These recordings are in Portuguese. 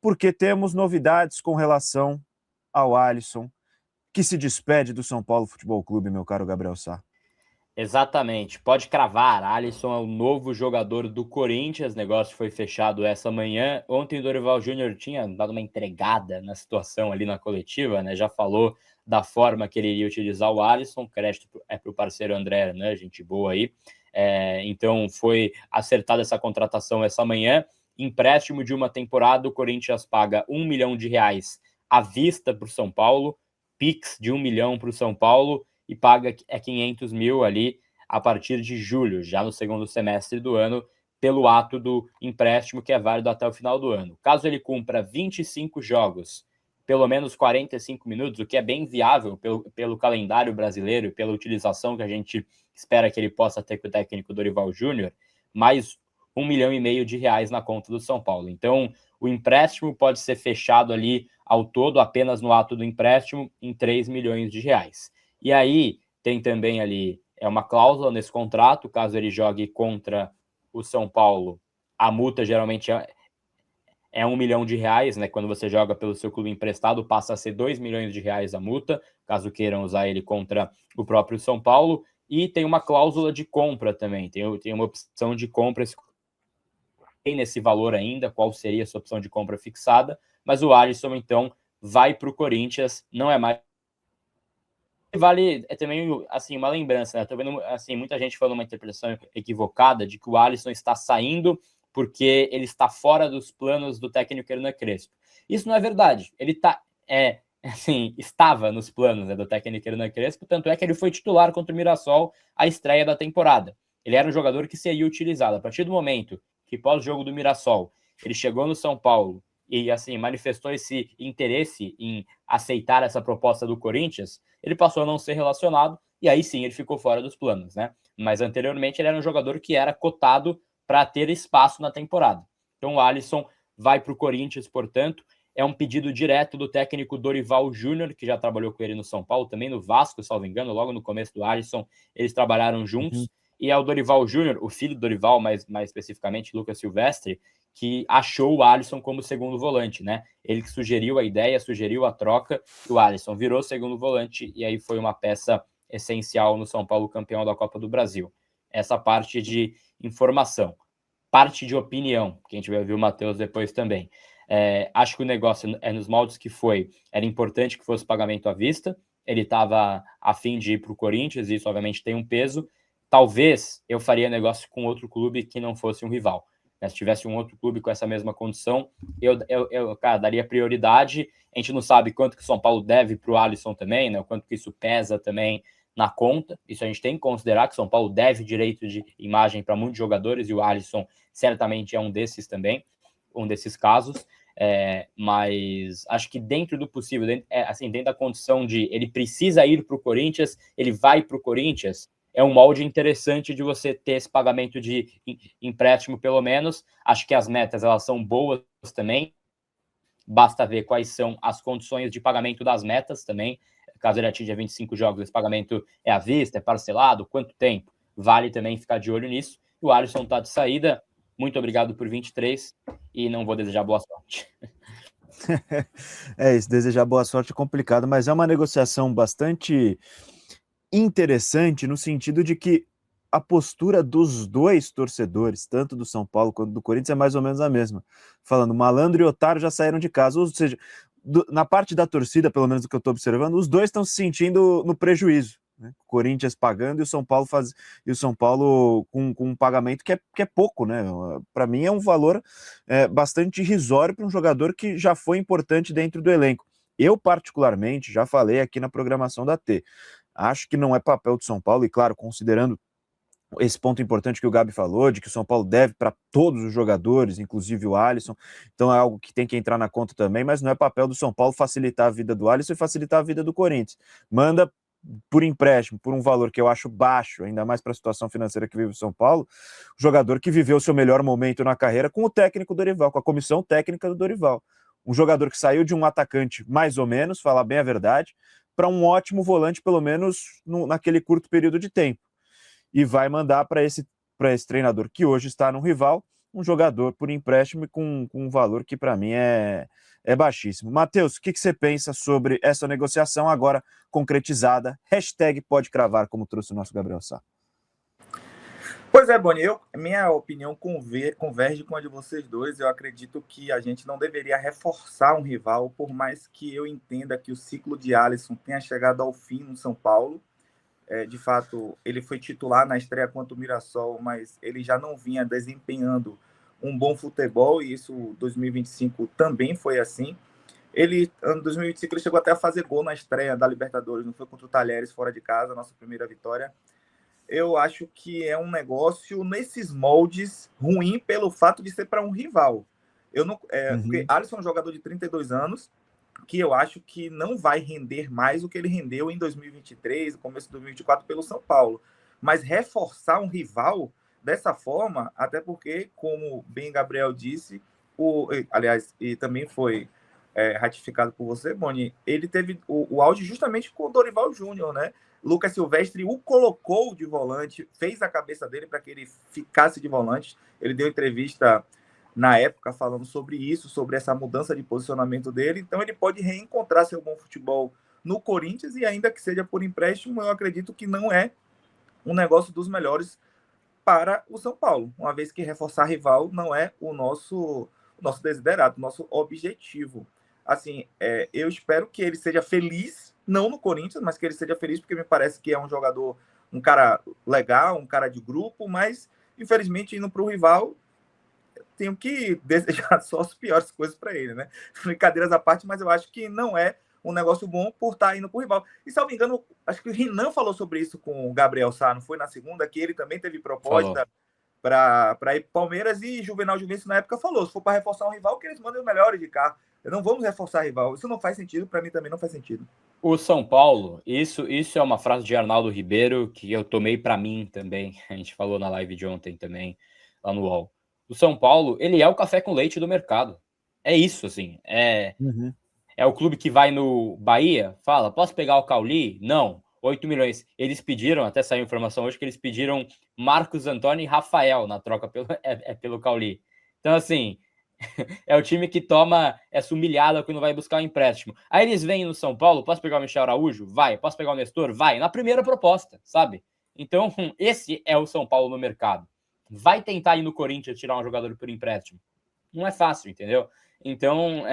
porque temos novidades com relação ao Alisson, que se despede do São Paulo Futebol Clube, meu caro Gabriel Sá. Exatamente, pode cravar, Alisson é o novo jogador do Corinthians, o negócio foi fechado essa manhã. Ontem o Dorival Júnior tinha dado uma entregada na situação ali na coletiva, né? Já falou da forma que ele iria utilizar o Alisson, crédito é para o parceiro André, né? Gente boa aí. Então foi acertada essa contratação essa manhã, empréstimo de uma temporada, o Corinthians paga R$1 milhão à vista para o São Paulo, Pix de 1 milhão para o São Paulo, e paga 500 mil ali a partir de julho, já no segundo semestre do ano, pelo ato do empréstimo, que é válido até o final do ano. Caso ele cumpra 25 jogos, pelo menos 45 minutos, o que é bem viável pelo calendário brasileiro e pela utilização que a gente espera que ele possa ter com o técnico Dorival Júnior, mais R$1,5 milhão na conta do São Paulo. Então, o empréstimo pode ser fechado ali ao todo, apenas no ato do empréstimo, em R$3 milhões. E aí tem também ali uma cláusula nesse contrato, caso ele jogue contra o São Paulo, a multa geralmente é R$1 milhão, né? Quando você joga pelo seu clube emprestado, passa a ser R$2 milhões a multa, caso queiram usar ele contra o próprio São Paulo. E tem uma cláusula de compra também, tem uma opção de compra, tem nesse valor ainda, qual seria essa opção de compra fixada, mas o Alisson, então, vai para o Corinthians, não é mais. Vale também, assim, uma lembrança, né? Tô vendo, assim, muita gente falando uma interpretação equivocada de que o Alisson está saindo porque ele está fora dos planos do técnico Hernan Crespo. Isso não é verdade. Ele estava nos planos, né, do técnico Hernan Crespo, tanto é que ele foi titular contra o Mirassol a estreia da temporada. Ele era um jogador que seria utilizado. A partir do momento que, pós-jogo do Mirassol, ele chegou no São Paulo e, assim, manifestou esse interesse em aceitar essa proposta do Corinthians, ele passou a não ser relacionado, e aí sim ele ficou fora dos planos, né? Mas anteriormente ele era um jogador que era cotado para ter espaço na temporada. Então o Alisson vai para o Corinthians, portanto, é um pedido direto do técnico Dorival Júnior, que já trabalhou com ele no São Paulo, também no Vasco, salvo engano, logo no começo do Alisson, eles trabalharam juntos, e é o Dorival Júnior, o filho do Dorival, mais especificamente, Lucas Silvestre, que achou o Alisson como segundo volante, né? Ele que sugeriu a ideia, sugeriu a troca, e o Alisson virou segundo volante, e aí foi uma peça essencial no São Paulo, campeão da Copa do Brasil. Essa parte de informação. Parte de opinião, que a gente vai ouvir o Matheus depois também. Acho que o negócio é nos moldes que foi. Era importante que fosse pagamento à vista, ele estava a fim de ir para o Corinthians, e isso obviamente tem um peso. Talvez eu faria negócio com outro clube que não fosse um rival. Se tivesse um outro clube com essa mesma condição, eu daria prioridade. A gente não sabe quanto que o São Paulo deve para o Alisson também, né? O quanto que isso pesa também na conta. Isso a gente tem que considerar, que o São Paulo deve direito de imagem para muitos jogadores, e o Alisson certamente é um desses também, um desses casos. Mas acho que dentro do possível, dentro da condição de ele precisa ir para o Corinthians, ele vai para o Corinthians, é um molde interessante de você ter esse pagamento de empréstimo, pelo menos. Acho que as metas, elas são boas também. Basta ver quais são as condições de pagamento das metas também. Caso ele atinja 25 jogos, esse pagamento é à vista, é parcelado, quanto tempo? Vale também ficar de olho nisso. O Alisson está de saída. Muito obrigado por 23 e não vou desejar boa sorte. Isso, desejar boa sorte é complicado, mas é uma negociação bastante interessante no sentido de que a postura dos dois torcedores, tanto do São Paulo quanto do Corinthians, é mais ou menos a mesma. Falando, Malandro e Otário já saíram de casa, ou seja, na parte da torcida, pelo menos do que eu estou observando, os dois estão se sentindo no prejuízo, né? O Corinthians pagando e o São Paulo com um pagamento que é pouco, né? Para mim é um valor bastante irrisório para um jogador que já foi importante dentro do elenco. Eu, particularmente, já falei aqui na programação da T, acho que não é papel do São Paulo, e claro, considerando esse ponto importante que o Gabi falou, de que o São Paulo deve para todos os jogadores, inclusive o Alisson, então é algo que tem que entrar na conta também, mas não é papel do São Paulo facilitar a vida do Alisson e facilitar a vida do Corinthians. Manda por empréstimo, por um valor que eu acho baixo, ainda mais para a situação financeira que vive o São Paulo, o jogador que viveu o seu melhor momento na carreira com o técnico Dorival, com a comissão técnica do Dorival. Um jogador que saiu de um atacante mais ou menos, falar bem a verdade, para um ótimo volante, pelo menos naquele curto período de tempo. E vai mandar para esse treinador que hoje está no rival um jogador por empréstimo com um valor que para mim é baixíssimo. Matheus, o que você pensa sobre essa negociação agora concretizada? Hashtag pode cravar, como trouxe o nosso Gabriel Sá. Pois é, Boni, minha opinião converge com a de vocês dois. Eu acredito que a gente não deveria reforçar um rival, por mais que eu entenda que o ciclo de Alisson tenha chegado ao fim no São Paulo. De fato, ele foi titular na estreia contra o Mirassol, mas ele já não vinha desempenhando um bom futebol, e isso 2025 também foi assim. Em 2025, ele chegou até a fazer gol na estreia da Libertadores, não foi contra o Talheres, fora de casa, nossa primeira vitória. Eu acho que é um negócio nesses moldes ruim pelo fato de ser para um rival. Porque Alisson é um jogador de 32 anos, que eu acho que não vai render mais o que ele rendeu em 2023, começo de 2024, pelo São Paulo. Mas reforçar um rival dessa forma, até porque, como bem Gabriel disse, aliás, e também foi ratificado por você, Boni, ele teve o auge justamente com o Dorival Júnior, né? Lucas Silvestre o colocou de volante, fez a cabeça dele para que ele ficasse de volante. Ele deu entrevista na época falando sobre isso, sobre essa mudança de posicionamento dele. Então ele pode reencontrar seu bom futebol no Corinthians, e ainda que seja por empréstimo, eu acredito que não é um negócio dos melhores para o São Paulo, uma vez que reforçar rival não é o nosso desiderato, nosso objetivo. Assim, eu espero que ele seja feliz, não no Corinthians, mas que ele seja feliz, porque me parece que é um jogador, um cara legal, um cara de grupo, mas infelizmente indo para o rival, tenho que desejar só as piores coisas para ele, né? Brincadeiras à parte, mas eu acho que não é um negócio bom por estar indo para o rival. E, se não me engano, acho que o Renan falou sobre isso com o Gabriel Sá, não foi na segunda, que ele também teve proposta para ir para o Palmeiras, e Juvenal Juvencio na época falou, se for para reforçar um rival, que eles mandem os melhores de cá. Não vamos reforçar rival. Isso não faz sentido, para mim também não faz sentido. O São Paulo, isso é uma frase de Arnaldo Ribeiro que eu tomei para mim também. A gente falou na live de ontem também, lá no UOL. O São Paulo, ele é o café com leite do mercado. É isso, assim. É o clube que vai no Bahia, fala, posso pegar o Cauli? Não, 8 milhões. Eles pediram, até saiu informação hoje, que eles pediram Marcos Antônio e Rafael na troca pelo Cauli. Então, assim, é o time que toma essa humilhada quando vai buscar um empréstimo. Aí eles vêm no São Paulo, posso pegar o Michel Araújo? Vai. Posso pegar o Nestor? Vai. Na primeira proposta, sabe? Então, esse é o São Paulo no mercado. Vai tentar ir no Corinthians tirar um jogador por empréstimo. Não é fácil, entendeu? Então,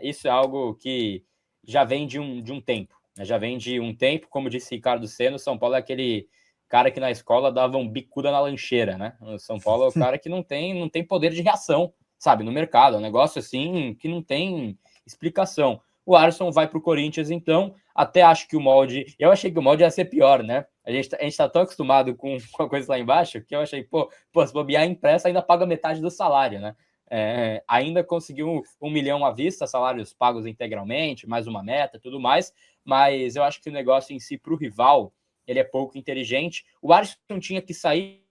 isso é algo que já vem de um tempo. Né? Já vem de um tempo, como disse Ricardo Seno, o São Paulo é aquele cara que na escola dava um bicuda na lancheira, né? O São Paulo é o cara que não tem poder de reação, sabe, no mercado. É um negócio assim que não tem explicação. O Alisson vai para o Corinthians, então, até acho que o molde... Eu achei que o molde ia ser pior, né? A gente tá tão acostumado com a coisa lá embaixo que eu achei, se bobear impressa, ainda paga metade do salário, né? Ainda conseguiu 1 milhão à vista, salários pagos integralmente, mais uma meta, tudo mais, mas eu acho que o negócio em si, para o rival, ele é pouco inteligente. O Alisson tinha que sair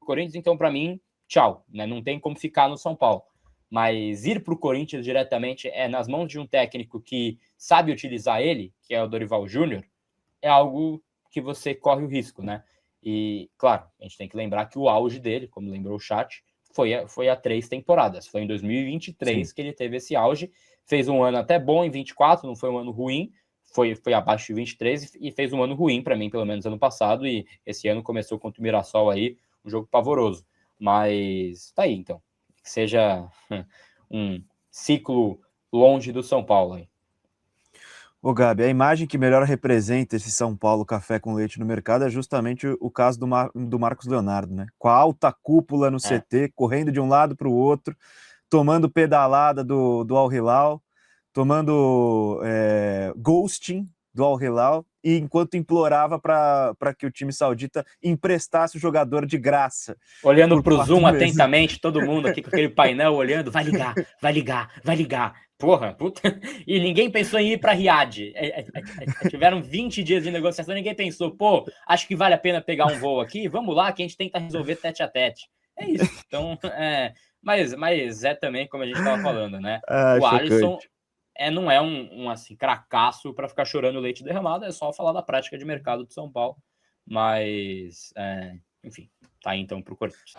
do Corinthians, então, para mim, tchau, né? Não tem como ficar no São Paulo. Mas ir para o Corinthians diretamente nas mãos de um técnico que sabe utilizar ele, que é o Dorival Júnior, é algo que você corre o risco, né? E, claro, a gente tem que lembrar que o auge dele, como lembrou o chat, foi há 3 temporadas. Foi em 2023 que ele teve esse auge. Fez um ano até bom em 24, não foi um ano ruim. Foi abaixo de 23 e fez um ano ruim para mim, pelo menos ano passado. E esse ano começou contra o Mirassol aí, um jogo pavoroso. Mas tá aí, então. Que seja um ciclo longe do São Paulo aí. Ô Gabi, a imagem que melhor representa esse São Paulo café com leite no mercado é justamente o caso do Marcos Leonardo, né? Com a alta cúpula no CT, correndo de um lado para o outro, tomando pedalada do Al Hilal, tomando ghosting do Al Hilal, e enquanto implorava para que o time saudita emprestasse o jogador de graça. Olhando para o Zoom atentamente, todo mundo aqui com aquele painel olhando, vai ligar, vai ligar, vai ligar. Porra, puta. E ninguém pensou em ir para Riad. Tiveram 20 dias de negociação, ninguém pensou, acho que vale a pena pegar um voo aqui, vamos lá que a gente tenta resolver tete a tete. É isso. Então, mas é também como a gente estava falando, né? O Alisson não é um assim, cracaço para ficar chorando leite derramado, é só falar da prática de mercado de São Paulo. Mas, enfim, Tá, então, pro Corinthians.